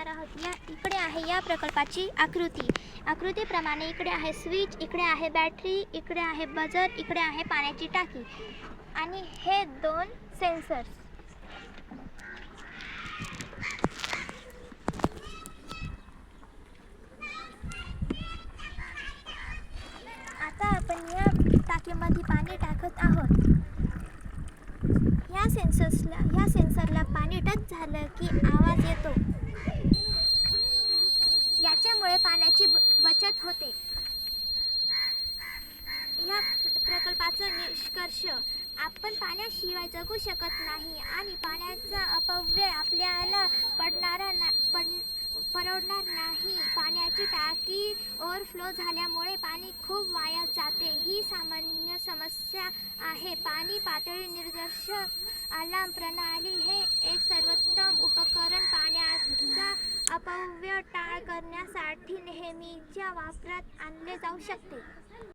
पाहणार आहोत. इकडे आहे या प्रकल्पाची आकृतीप्रमाणे इकडे आहे स्विच, इकडे आहे बॅटरी, इकडे आहे बजर, इकडे आहे पाण्याची टाकी आणि हे 2 सेन्सर्स. आता आपण या टाकीमध्ये पाणी टाकत आहोत. ह्या सेन्सरला पाणी टच झालं की आवाज येतो. याच्यामुळे पाण्याची बचत होते. या प्रकल्पाचा निष्कर्ष: आपण पाण्याशिवाय जगू शकत नाही आणि पाण्याचा अपव्यय आपल्याला परवडणार नाही. पाण्याची टाकी ओव्हरफ्लो झाल्यामुळे पाणी खूप वाया जाते. ही सामान्य समस्या आहे. पाणी पातळी निर्देशक अलार्म प्रणाली हे एक सर्वोत्तम उपकरण पाण्याचा अपव्यय करण्यासाठी नेहमीच्या वापरात आणले जाऊ शकते.